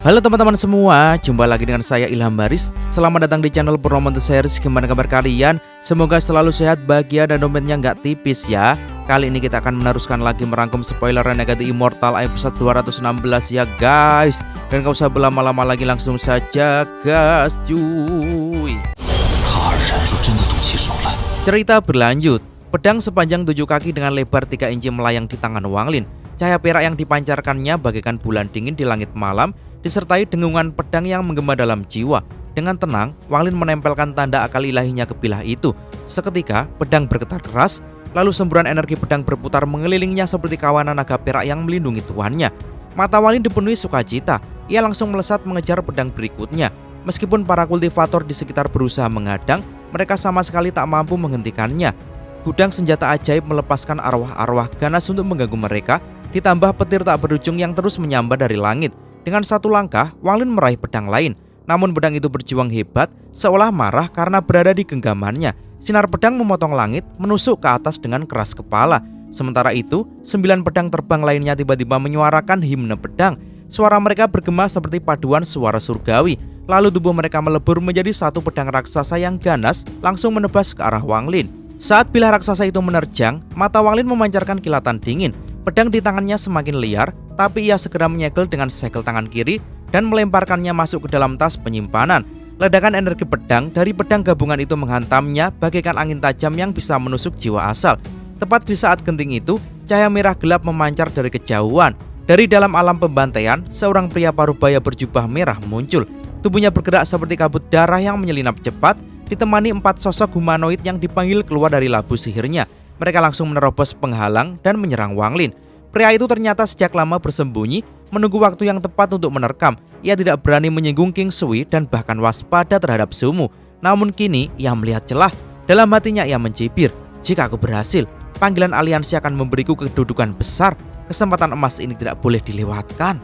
Halo teman-teman semua, jumpa lagi dengan saya Ilham Baris. Selamat datang di channel Purnomo Series. Gimana kabar kalian? Semoga selalu sehat, bahagia, dan dompetnya nggak tipis ya. Kali ini kita akan meneruskan lagi merangkum spoiler Renegade Immortal episode 216 ya guys. Dan gak usah berlama-lama lagi, langsung saja gas cuy. Cerita berlanjut. Pedang sepanjang 7 kaki dengan lebar 3 inci melayang di tangan Wang Lin. Cahaya perak yang dipancarkannya bagaikan bulan dingin di langit malam, disertai dengungan pedang yang menggema dalam jiwa. Dengan tenang, Wang Lin menempelkan tanda akal ilahinya ke bilah itu. Seketika, pedang bergetar keras, lalu semburan energi pedang berputar mengelilingnya seperti kawanan naga perak yang melindungi tuannya. Mata Wang Lin dipenuhi sukacita, ia langsung melesat mengejar pedang berikutnya. Meskipun para kultivator di sekitar berusaha menghadang, mereka sama sekali tak mampu menghentikannya. Gudang senjata ajaib melepaskan arwah-arwah ganas untuk mengganggu mereka, ditambah petir tak berujung yang terus menyambar dari langit. Dengan satu langkah, Wang Lin meraih pedang lain. Namun pedang itu berjuang hebat, seolah marah karena berada di genggamannya. Sinar pedang memotong langit, menusuk ke atas dengan keras kepala. Sementara itu, 9 pedang terbang lainnya tiba-tiba menyuarakan himne pedang. Suara mereka bergema seperti paduan suara surgawi. Lalu tubuh mereka melebur menjadi satu pedang raksasa yang ganas, langsung menebas ke arah Wang Lin. Saat bilah raksasa itu menerjang, mata Wang Lin memancarkan kilatan dingin. Pedang di tangannya semakin liar, tapi ia segera menyegel dengan segel tangan kiri dan melemparkannya masuk ke dalam tas penyimpanan. Ledakan energi pedang dari pedang gabungan itu menghantamnya bagaikan angin tajam yang bisa menusuk jiwa asal. Tepat di saat genting itu, cahaya merah gelap memancar dari kejauhan. Dari dalam alam pembantaian, seorang pria parubaya berjubah merah muncul. Tubuhnya bergerak seperti kabut darah yang menyelinap cepat, ditemani 4 sosok humanoid yang dipanggil keluar dari labu sihirnya. Mereka langsung menerobos penghalang dan menyerang Wang Lin. Pria itu ternyata sejak lama bersembunyi, menunggu waktu yang tepat untuk menerkam. Ia tidak berani menyinggung King Sui dan bahkan waspada terhadap Sumu. Namun kini ia melihat celah. Dalam hatinya ia mencibir, jika aku berhasil, panggilan aliansi akan memberiku kedudukan besar. Kesempatan emas ini tidak boleh dilewatkan.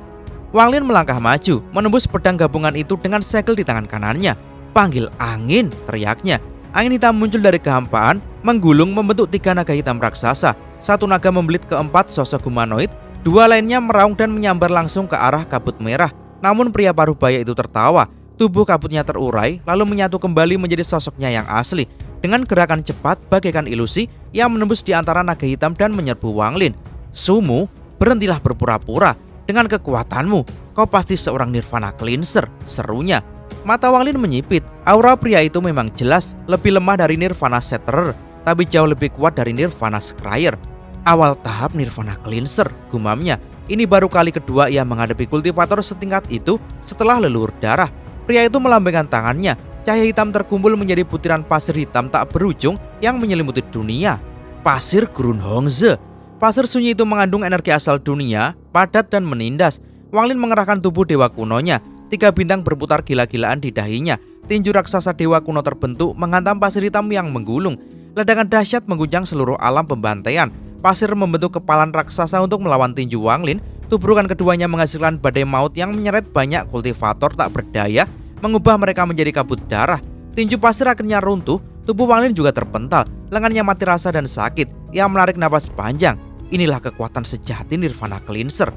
Wang Lin melangkah maju, menembus pedang gabungan itu dengan segel di tangan kanannya. Panggil angin, teriaknya. Angin hitam muncul dari kehampaan, menggulung membentuk 3 naga hitam raksasa. Satu naga membelit ke 4 sosok humanoid, 2 lainnya meraung dan menyambar langsung ke arah kabut merah. Namun pria parubaya itu tertawa. Tubuh kabutnya terurai, lalu menyatu kembali menjadi sosoknya yang asli. Dengan gerakan cepat bagaikan ilusi, ia menembus di antara naga hitam dan menyerbu Wang Lin. Sumu, berhentilah berpura-pura. Dengan kekuatanmu, kau pasti seorang Nirvana Cleanser, serunya. Mata Wang Lin menyipit. Aura pria itu memang jelas lebih lemah dari Nirvana Shatterer, tapi jauh lebih kuat dari Nirvana Scryer. Awal tahap Nirvana Cleanser, gumamnya. Ini baru kali kedua ia menghadapi kultivator setingkat itu setelah leluhur darah. Pria itu melambaikan tangannya. Cahaya hitam terkumpul menjadi butiran pasir hitam tak berujung yang menyelimuti dunia. Pasir Gurun Hongze. Pasir sunyi itu mengandung energi asal dunia, padat dan menindas. Wang Lin mengerahkan tubuh dewa kunonya. 3 bintang berputar gila-gilaan di dahinya. Tinju raksasa dewa kuno terbentuk menghantam pasir hitam yang menggulung. Ledakan dahsyat mengguncang seluruh alam pembantaian. Pasir membentuk kepalan raksasa untuk melawan tinju Wang Lin. Tubrukan keduanya menghasilkan badai maut yang menyeret banyak kultivator tak berdaya, mengubah mereka menjadi kabut darah. Tinju pasir akhirnya runtuh. Tubuh Wang Lin juga terpental. Lengannya mati rasa dan sakit. Ia menarik napas panjang. Inilah kekuatan sejati Nirvana Cleanser.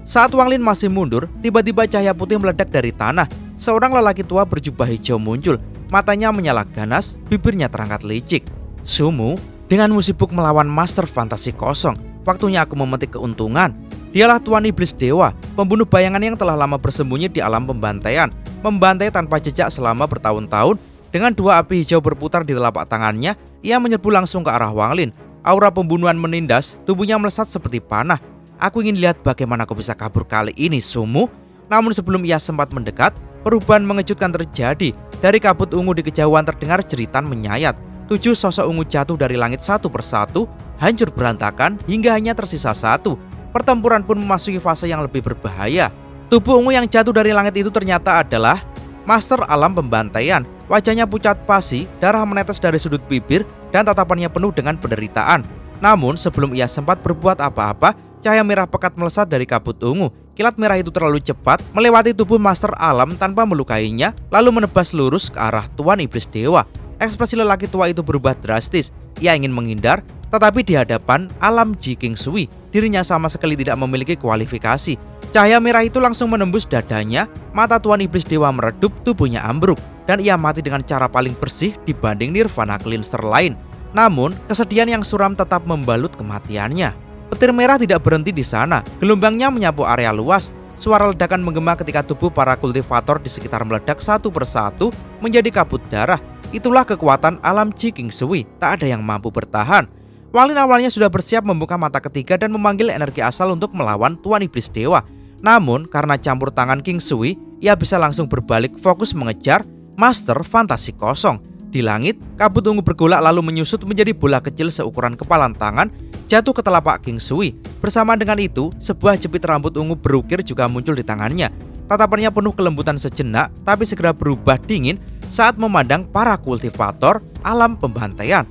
Saat Wang Lin masih mundur, tiba-tiba cahaya putih meledak dari tanah. Seorang lelaki tua berjubah hijau muncul. Matanya menyala ganas, bibirnya terangkat licik. Sumu, denganmu sibuk melawan master fantasi kosong. Waktunya aku memetik keuntungan. Dialah Tuan Iblis Dewa, pembunuh bayangan yang telah lama bersembunyi di alam pembantaian. Membantai tanpa jejak selama bertahun-tahun. Dengan 2 api hijau berputar di telapak tangannya, ia menyerbu langsung ke arah Wang Lin. Aura pembunuhan menindas, tubuhnya melesat seperti panah. Aku ingin lihat bagaimana kau bisa kabur kali ini, Sumu. Namun sebelum ia sempat mendekat, perubahan mengejutkan terjadi. Dari kabut ungu di kejauhan terdengar jeritan menyayat. 7 sosok ungu jatuh dari langit satu persatu, hancur berantakan hingga hanya tersisa 1. Pertempuran pun memasuki fase yang lebih berbahaya. Tubuh ungu yang jatuh dari langit itu ternyata adalah Master Alam Pembantaian. Wajahnya pucat pasi, darah menetes dari sudut bibir, dan tatapannya penuh dengan penderitaan. Namun sebelum ia sempat berbuat apa-apa, cahaya merah pekat melesat dari kabut ungu. Kilat merah itu terlalu cepat, melewati tubuh Master Alam tanpa melukainya, lalu menebas lurus ke arah Tuan Iblis Dewa. Ekspresi lelaki tua itu berubah drastis. Ia ingin menghindar, tetapi di hadapan Alam Ji King Sui, dirinya sama sekali tidak memiliki kualifikasi. Cahaya merah itu langsung menembus dadanya, mata Tuan Iblis Dewa meredup, tubuhnya ambruk, dan ia mati dengan cara paling bersih dibanding Nirvana Cleanser lain. Namun, kesedihan yang suram tetap membalut kematiannya. Petir merah tidak berhenti di sana, gelombangnya menyapu area luas. Suara ledakan menggema ketika tubuh para kultivator di sekitar meledak satu persatu menjadi kabut darah. Itulah kekuatan alam Ji King Sui, tak ada yang mampu bertahan. Wang Lin awalnya sudah bersiap membuka mata ketiga dan memanggil energi asal untuk melawan Tuan Iblis Dewa. Namun, karena campur tangan King Sui, ia bisa langsung berbalik fokus mengejar Master Fantasi Kosong. Di langit, kabut ungu bergolak lalu menyusut menjadi bola kecil seukuran kepalan tangan, jatuh ke telapak King Sui. Bersamaan dengan itu, sebuah jepit rambut ungu berukir juga muncul di tangannya. Tatapannya penuh kelembutan sejenak, tapi segera berubah dingin saat memandang para kultivator alam pembantaian.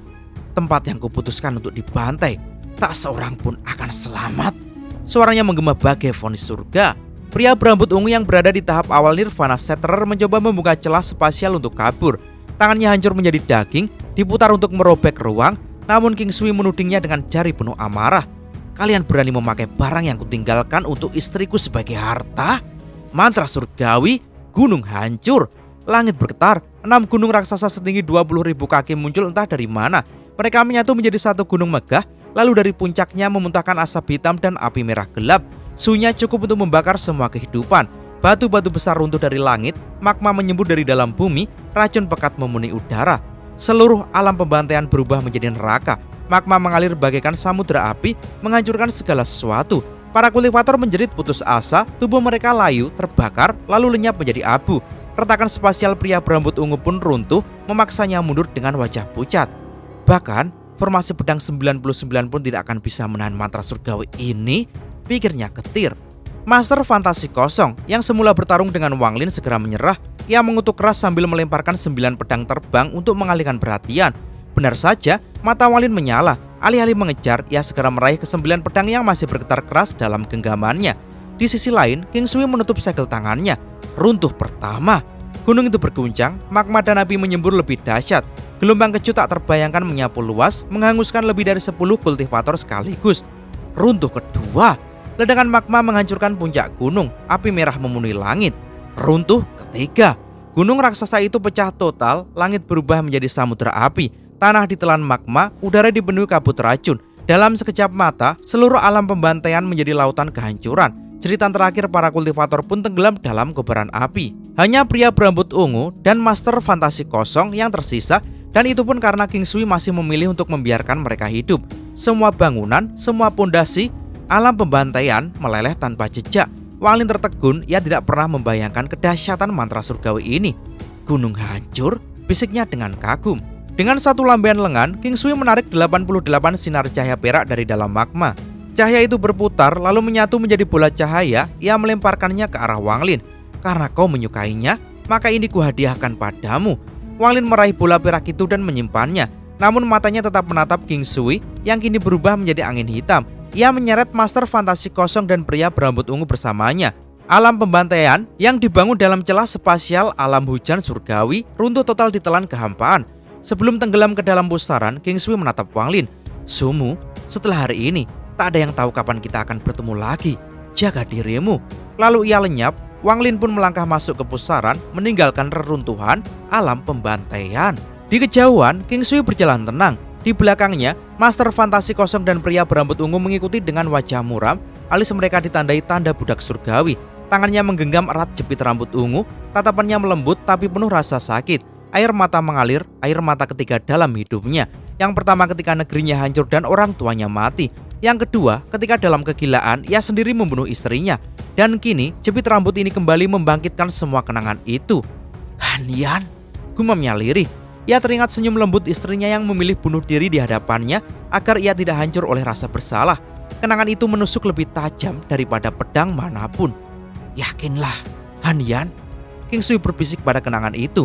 Tempat yang kuputuskan untuk dibantai, tak seorang pun akan selamat. Suaranya menggema bagai vonis surga. Pria berambut ungu yang berada di tahap awal Nirvana Shatterer mencoba membuka celah spasial untuk kabur. Tangannya hancur menjadi daging, diputar untuk merobek ruang. Namun King Sui menudingnya dengan jari penuh amarah. Kalian berani memakai barang yang kutinggalkan untuk istriku sebagai harta? Mantra surgawi, gunung hancur. Langit bergetar, 6 gunung raksasa setinggi 20.000 kaki muncul entah dari mana. Mereka menyatu menjadi satu gunung megah. Lalu dari puncaknya memuntahkan asap hitam dan api merah gelap. Suhunya cukup untuk membakar semua kehidupan. Batu-batu besar runtuh dari langit, magma menyembur dari dalam bumi, racun pekat memenuhi udara. Seluruh alam pembantaian berubah menjadi neraka. Magma mengalir bagaikan samudera api, menghancurkan segala sesuatu. Para kultivator menjerit putus asa, tubuh mereka layu, terbakar, lalu lenyap menjadi abu. Retakan spasial pria berambut ungu pun runtuh, memaksanya mundur dengan wajah pucat. Bahkan, formasi pedang 99 pun tidak akan bisa menahan mantra surgawi ini, pikirnya ketir. Master Fantasi Kosong yang semula bertarung dengan Wang Lin segera menyerah. Ia mengutuk keras sambil melemparkan 9 pedang terbang untuk mengalihkan perhatian. Benar saja, mata Wang Lin menyala. Alih-alih mengejar, ia segera meraih ke-9 pedang yang masih bergetar keras dalam genggamannya. Di sisi lain, King Sui menutup segel tangannya. Runtuh pertama. Gunung itu berguncang, magma dan api menyembur lebih dahsyat. Gelombang kecut tak terbayangkan menyapu luas, menghanguskan lebih dari 10 kultivator sekaligus. Runtuh kedua. Ledakan magma menghancurkan puncak gunung, api merah memenuhi langit. Runtuh ketiga. Gunung raksasa itu pecah total, langit berubah menjadi samudera api. Tanah ditelan magma, udara dipenuhi kabut racun. Dalam sekejap mata, seluruh alam pembantaian menjadi lautan kehancuran. Jeritan terakhir para kultivator pun tenggelam dalam kobaran api. Hanya pria berambut ungu dan Master Fantasi Kosong yang tersisa, dan itu pun karena King Sui masih memilih untuk membiarkan mereka hidup. Semua bangunan, semua pondasi, alam pembantaian meleleh tanpa jejak. Wang Lin tertegun, ia tidak pernah membayangkan kedahsyatan mantra surgawi ini. Gunung hancur, bisiknya dengan kagum. Dengan satu lambaian lengan, King Sui menarik 88 sinar cahaya perak dari dalam magma. Cahaya itu berputar lalu menyatu menjadi bola cahaya. Ia melemparkannya ke arah Wang Lin. Karena kau menyukainya, maka ini kuhadiahkan padamu. Wang Lin meraih bola perak itu dan menyimpannya. Namun matanya tetap menatap King Sui yang kini berubah menjadi angin hitam. Ia menyeret Master Fantasi Kosong dan pria berambut ungu bersamanya. Alam pembantaian yang dibangun dalam celah spasial alam hujan surgawi runtuh total ditelan kehampaan. Sebelum tenggelam ke dalam pusaran, King Sui menatap Wang Lin. Sumu, setelah hari ini, tak ada yang tahu kapan kita akan bertemu lagi. Jaga dirimu. Lalu ia lenyap. Wang Lin pun melangkah masuk ke pusaran, meninggalkan reruntuhan alam pembantaian. Di kejauhan, King Sui berjalan tenang. Di belakangnya, Master Fantasi Kosong dan pria berambut ungu mengikuti dengan wajah muram. Alis mereka ditandai tanda budak surgawi. Tangannya menggenggam erat jepit rambut ungu. Tatapannya melembut tapi penuh rasa sakit. Air mata mengalir, air mata ketiga dalam hidupnya. Yang pertama ketika negerinya hancur dan orang tuanya mati. Yang kedua ketika dalam kegilaan ia sendiri membunuh istrinya. Dan kini jepit rambut ini kembali membangkitkan semua kenangan itu. Hanian, gumamnya lirih. Ia teringat senyum lembut istrinya yang memilih bunuh diri di hadapannya agar ia tidak hancur oleh rasa bersalah. Kenangan itu menusuk lebih tajam daripada pedang manapun. Yakinlah, Hanian, King Sui berbisik pada kenangan itu.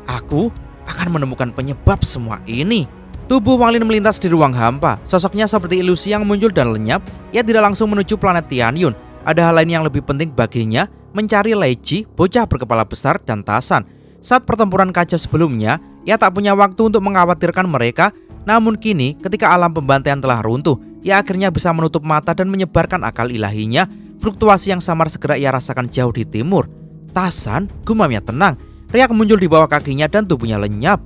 Aku akan menemukan penyebab semua ini. Tubuh Wang Lin melintas di ruang hampa. Sosoknya seperti ilusi yang muncul dan lenyap. Ia tidak langsung menuju planet Tianyun. Ada hal lain yang lebih penting baginya, mencari Lei Ji, bocah berkepala besar dan Tasan. Saat pertempuran kaca sebelumnya, ia tak punya waktu untuk mengkhawatirkan mereka. Namun kini, ketika alam pembantaian telah runtuh, ia akhirnya bisa menutup mata dan menyebarkan akal ilahinya. Fluktuasi yang samar segera ia rasakan jauh di timur. Tasan, gumamnya tenang. Riak muncul di bawah kakinya dan tubuhnya lenyap.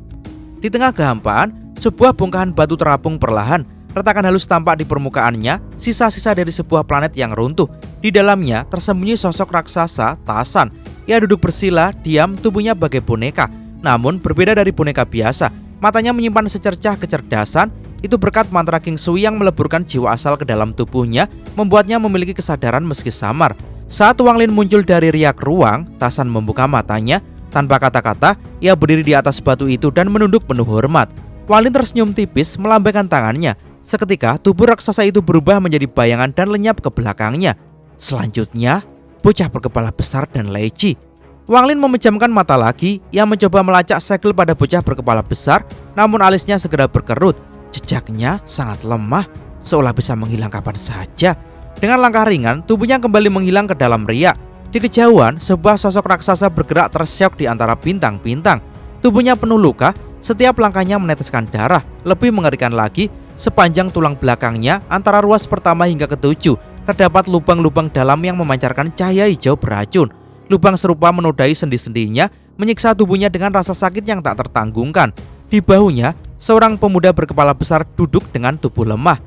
Di tengah kehampaan, sebuah bongkahan batu terapung perlahan. Retakan halus tampak di permukaannya, sisa-sisa dari sebuah planet yang runtuh. Di dalamnya tersembunyi sosok raksasa, Tasan. Ia duduk bersila, diam, tubuhnya bagai boneka. Namun berbeda dari boneka biasa, matanya menyimpan secercah kecerdasan. Itu berkat mantra King Sui yang meleburkan jiwa asal ke dalam tubuhnya, membuatnya memiliki kesadaran meski samar. Saat Wang Lin muncul dari riak ruang, Tasan membuka matanya. Tanpa kata-kata, ia berdiri di atas batu itu dan menunduk penuh hormat. Wang Lin tersenyum tipis, melambaikan tangannya. Seketika, tubuh raksasa itu berubah menjadi bayangan dan lenyap ke belakangnya. Selanjutnya, bocah berkepala besar dan Lai Ji. Wang Lin memejamkan mata lagi. Ia mencoba melacak segel pada bocah berkepala besar, namun alisnya segera berkerut. Jejaknya sangat lemah, seolah bisa menghilang kapan saja. Dengan langkah ringan, tubuhnya kembali menghilang ke dalam riak. Di kejauhan, sebuah sosok raksasa bergerak terseok di antara bintang-bintang. Tubuhnya penuh luka, setiap langkahnya meneteskan darah. Lebih mengerikan lagi, sepanjang tulang belakangnya antara ruas pertama hingga ketujuh terdapat lubang-lubang dalam yang memancarkan cahaya hijau beracun. Lubang serupa menodai sendi-sendinya, menyiksa tubuhnya dengan rasa sakit yang tak tertanggungkan. Di bahunya, seorang pemuda berkepala besar duduk dengan tubuh lemah.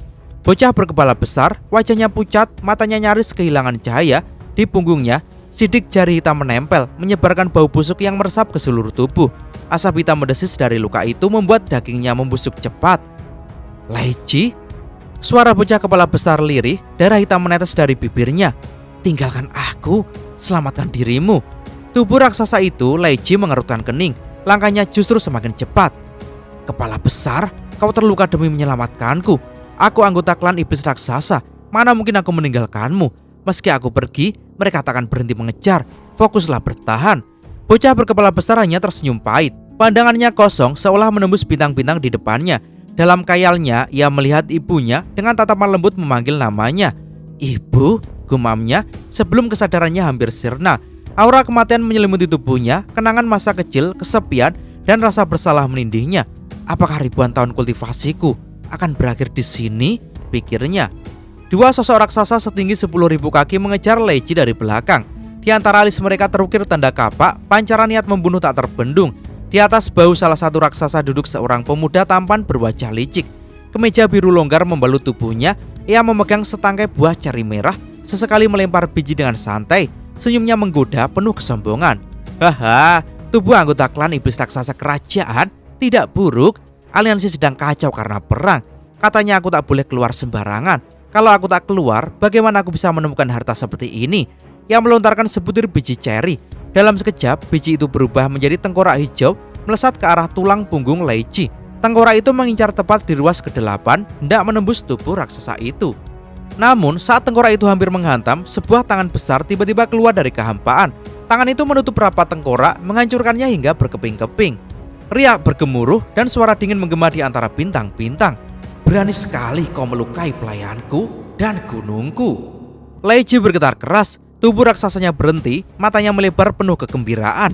Bocah berkepala besar, wajahnya pucat, matanya nyaris kehilangan cahaya. Di punggungnya, sidik jari hitam menempel, menyebarkan bau busuk yang meresap ke seluruh tubuh. Asap hitam mendesis dari luka itu membuat dagingnya membusuk cepat. Lai Ji? Suara bocah kepala besar lirih, darah hitam menetes dari bibirnya. Tinggalkan aku, selamatkan dirimu. Tubuh raksasa itu, Lai Ji mengerutkan kening. Langkahnya justru semakin cepat. Kepala besar, kau terluka demi menyelamatkanku. Aku anggota klan iblis raksasa. Mana mungkin aku meninggalkanmu. Meski aku pergi, mereka tak akan berhenti mengejar. Fokuslah bertahan. Bocah berkepala besar hanya tersenyum pahit. Pandangannya kosong seolah menembus bintang-bintang di depannya. Dalam khayalnya, ia melihat ibunya dengan tatapan lembut memanggil namanya. Ibu, gumamnya sebelum kesadarannya hampir sirna. Aura kematian menyelimuti tubuhnya, kenangan masa kecil, kesepian, dan rasa bersalah menindihnya. Apakah ribuan tahun kultivasiku akan berakhir di sini? Pikirnya. Dua sosok raksasa setinggi 10.000 kaki mengejar Lai Ji dari belakang. Di antara alis mereka terukir tanda kapak, pancaran niat membunuh tak terbendung. Di atas bahu salah satu raksasa duduk seorang pemuda tampan berwajah licik. Kemeja biru longgar membalut tubuhnya. Ia memegang setangkai buah ceri merah, sesekali melempar biji dengan santai. Senyumnya menggoda penuh kesombongan. Haha, tubuh anggota klan iblis raksasa kerajaan tidak buruk. Aliansi sedang kacau karena perang. Katanya aku tak boleh keluar sembarangan. Kalau aku tak keluar, bagaimana aku bisa menemukan harta seperti ini? Ia melontarkan sebutir biji ceri. Dalam sekejap, biji itu berubah menjadi tengkorak hijau melesat ke arah tulang punggung Lai Ji. Tengkorak itu mengincar tepat di ruas ke-8, hendak menembus tubuh raksasa itu. Namun, saat tengkorak itu hampir menghantam, sebuah tangan besar tiba-tiba keluar dari kehampaan. Tangan itu menutup rapat tengkorak, menghancurkannya hingga berkeping-keping. Riak bergemuruh dan suara dingin menggema di antara bintang-bintang. Berani sekali kau melukai pelayanku dan gunungku. Lai Ji bergetar keras. Tubuh raksasanya berhenti, matanya melebar penuh kegembiraan.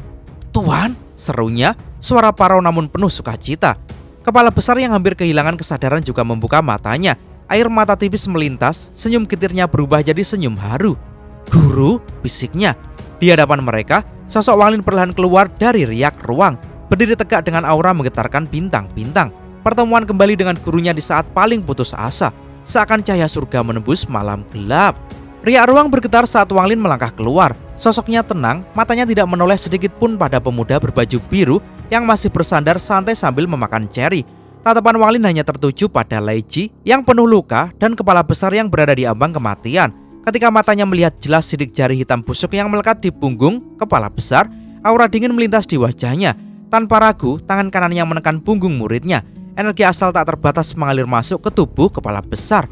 Tuan, serunya, suara parau namun penuh sukacita. Kepala besar yang hampir kehilangan kesadaran juga membuka matanya. Air mata tipis melintas, senyum getirnya berubah jadi senyum haru. Guru, bisiknya. Di hadapan mereka, sosok Wang Lin perlahan keluar dari riak ruang, berdiri tegak dengan aura menggetarkan bintang-bintang. Pertemuan kembali dengan gurunya di saat paling putus asa, seakan cahaya surga menembus malam gelap. Riak ruang bergetar saat Wang Lin melangkah keluar. Sosoknya tenang, matanya tidak menoleh sedikit pun pada pemuda berbaju biru yang masih bersandar santai sambil memakan ceri. Tatapan Wang Lin hanya tertuju pada Lai Ji yang penuh luka dan kepala besar yang berada di ambang kematian. Ketika matanya melihat jelas sidik jari hitam busuk yang melekat di punggung kepala besar, aura dingin melintas di wajahnya. Tanpa ragu, tangan kanannya menekan punggung muridnya. Energi asal tak terbatas mengalir masuk ke tubuh kepala besar.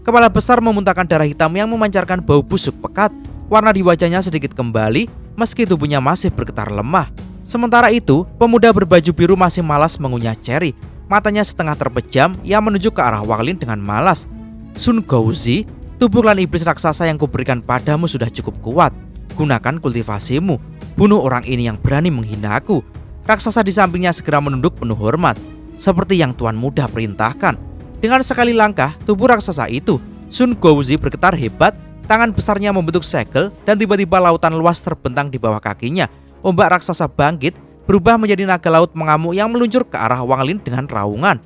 Kepala besar memuntahkan darah hitam yang memancarkan bau busuk pekat. Warna di wajahnya sedikit kembali, meski tubuhnya masih bergetar lemah. Sementara itu, pemuda berbaju biru masih malas mengunyah ceri. Matanya setengah terpejam, ia menuju ke arah Wang Lin dengan malas. Sun Gouzi, tubuh klan iblis raksasa yang kuberikan padamu sudah cukup kuat. Gunakan kultivasimu, bunuh orang ini yang berani menghina aku. Raksasa di sampingnya segera menunduk penuh hormat, seperti yang Tuan Muda perintahkan. Dengan sekali langkah, tubuh raksasa itu, Sun Gouzi bergetar hebat. tangan besarnya membentuk segel dan tiba-tiba lautan luas terbentang di bawah kakinya. Ombak raksasa bangkit, berubah menjadi naga laut mengamuk yang meluncur ke arah Wang Lin dengan raungan.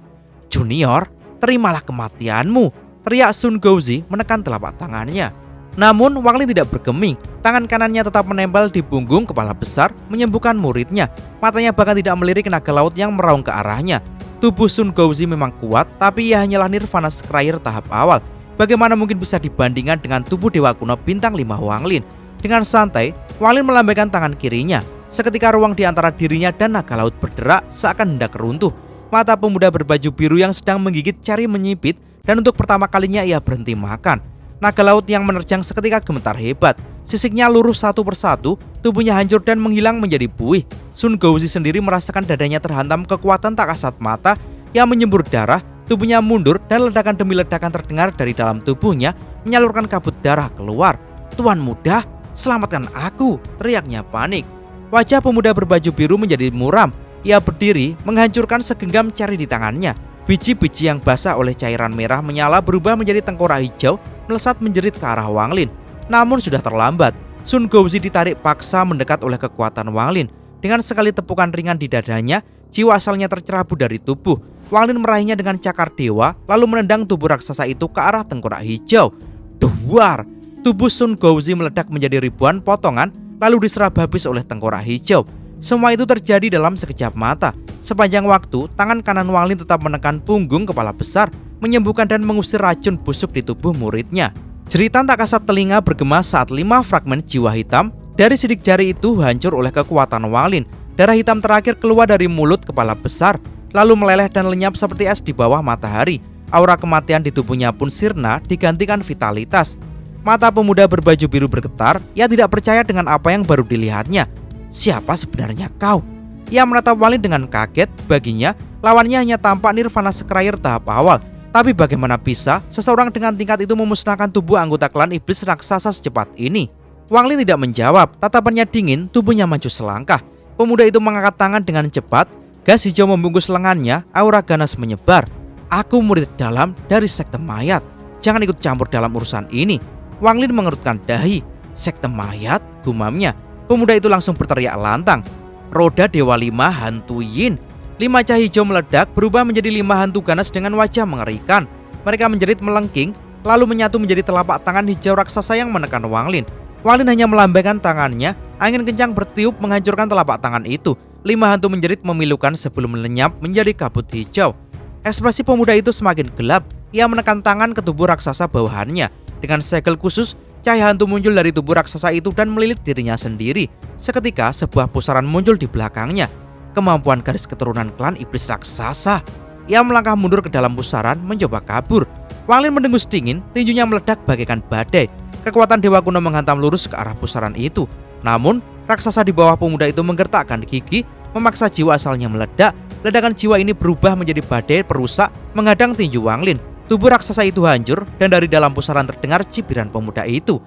"Junior, terimalah kematianmu," teriak Sun Gouzi menekan telapak tangannya. Namun Wang Lin tidak bergeming, tangan kanannya tetap menempel di punggung kepala besar menyembuhkan muridnya. Matanya bahkan tidak melirik naga laut yang meraung ke arahnya. Tubuh Sun Gouzi memang kuat, tapi ia hanyalah Nirvana Scryer tahap awal. Bagaimana mungkin bisa dibandingkan dengan tubuh dewa kuno bintang 5 Wang Lin? Dengan santai, Wang Lin melambaikan tangan kirinya. Seketika ruang di antara dirinya dan naga laut berderak seakan hendak runtuh. Mata pemuda berbaju biru yang sedang menggigit cari menyipit, dan untuk pertama kalinya ia berhenti makan. Naga laut yang menerjang seketika gemetar hebat. Sisiknya lurus satu persatu, tubuhnya hancur dan menghilang menjadi buih. Sun Gouzi sendiri merasakan dadanya terhantam kekuatan tak kasat mata yang menyembur darah. Tubuhnya mundur dan ledakan demi ledakan terdengar dari dalam tubuhnya, menyalurkan kabut darah keluar. "Tuan muda, selamatkan aku!" teriaknya panik. Wajah pemuda berbaju biru menjadi muram. Ia berdiri, menghancurkan segenggam cari di tangannya. Biji-biji yang basah oleh cairan merah menyala berubah menjadi tengkorak hijau, melesat menjerit ke arah Wang Lin. Namun sudah terlambat. Sun Gouzi ditarik paksa mendekat oleh kekuatan Wang Lin. Dengan sekali tepukan ringan di dadanya, jiwa asalnya tercerabut dari tubuh. Wang Lin meraihnya dengan cakar dewa, lalu menendang tubuh raksasa itu ke arah tengkorak hijau. Duar! Tubuh Sun Gouzi meledak menjadi ribuan potongan, lalu diserap habis oleh tengkorak hijau. Semua itu terjadi dalam sekejap mata. Sepanjang waktu, tangan kanan Wang Lin tetap menekan punggung kepala besar, menyembuhkan dan mengusir racun busuk di tubuh muridnya. Jeritan tak kasat telinga bergema saat 5 fragmen jiwa hitam dari sidik jari itu hancur oleh kekuatan Wang Lin. Darah hitam terakhir keluar dari mulut kepala besar, lalu meleleh dan lenyap seperti es di bawah matahari. Aura kematian di tubuhnya pun sirna digantikan vitalitas. Mata pemuda berbaju biru bergetar, ia tidak percaya dengan apa yang baru dilihatnya. "Siapa sebenarnya kau?" Ia menatap Wang Lin dengan kaget. Baginya, lawannya hanya tampak Nirvana Scryer tahap awal. Tapi bagaimana bisa seseorang dengan tingkat itu memusnahkan tubuh anggota klan iblis raksasa secepat ini? Wang Lin tidak menjawab, tatapannya dingin, tubuhnya maju selangkah. Pemuda itu mengangkat tangan dengan cepat, gas hijau membungkus lengannya, aura ganas menyebar. "Aku murid dalam dari sekte mayat. Jangan ikut campur dalam urusan ini." Wang Lin mengerutkan dahi. "Sekte mayat?" gumamnya. Pemuda itu langsung berteriak lantang. "Roda Dewa 5 Hantu Yin." 5 cahaya hijau meledak berubah menjadi 5 hantu ganas dengan wajah mengerikan. Mereka menjerit melengking, lalu menyatu menjadi telapak tangan hijau raksasa yang menekan Wang Lin. Wang Lin hanya melambaikan tangannya, angin kencang bertiup menghancurkan telapak tangan itu. 5 hantu menjerit memilukan sebelum lenyap menjadi kabut hijau. Ekspresi pemuda itu semakin gelap. Ia menekan tangan ke tubuh raksasa bawahannya. Dengan segel khusus, cahaya hantu muncul dari tubuh raksasa itu dan melilit dirinya sendiri. Seketika sebuah pusaran muncul di belakangnya. Kemampuan garis keturunan klan iblis raksasa. Ia melangkah mundur ke dalam pusaran, mencoba kabur. Wang Lin mendengus dingin, tinjunya meledak bagaikan badai. Kekuatan dewa kuno menghantam lurus ke arah pusaran itu. Namun, raksasa di bawah pemuda itu menggertakkan gigi, memaksa jiwa asalnya meledak. Ledakan jiwa ini berubah menjadi badai perusak, menghadang tinju Wang Lin. Tubuh raksasa itu hancur, dan dari dalam pusaran terdengar cibiran pemuda itu.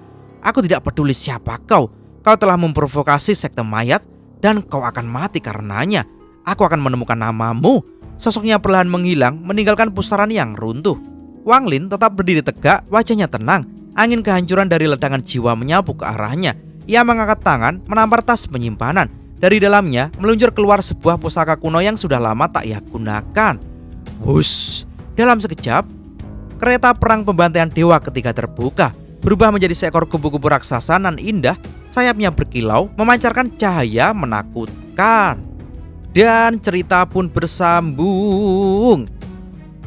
"Aku tidak peduli siapa kau. Kau telah memprovokasi sekte mayat, dan kau akan mati karenanya. Aku akan menemukan namamu." Sosoknya perlahan menghilang, meninggalkan pusaran yang runtuh. Wang Lin tetap berdiri tegak, wajahnya tenang. Angin kehancuran dari ledakan jiwa menyapu ke arahnya. Ia mengangkat tangan, menampar tas penyimpanan. Dari dalamnya meluncur keluar sebuah pusaka kuno yang sudah lama tak ia gunakan. Wush! Dalam sekejap, kereta perang pembantaian dewa ketiga terbuka, berubah menjadi seekor kupu-kupu raksasa nan indah. Sayapnya berkilau, memancarkan cahaya menakutkan. Dan cerita pun bersambung.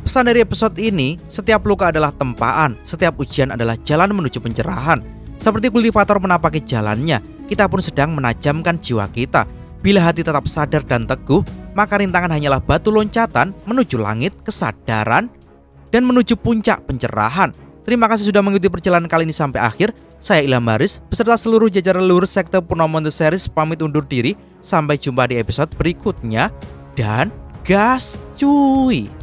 Pesan dari episode ini, setiap luka adalah tempaan, setiap ujian adalah jalan menuju pencerahan. Seperti kultivator menapaki jalannya, kita pun sedang menajamkan jiwa kita. Bila hati tetap sadar dan teguh, maka rintangan hanyalah batu loncatan menuju langit kesadaran dan menuju puncak pencerahan. Terima kasih sudah mengikuti perjalanan kali ini sampai akhir. Saya Ilham Haris beserta seluruh jajaran leluhur sekte Purnomo The Series pamit undur diri. Sampai jumpa di episode berikutnya. Dan gas cuy!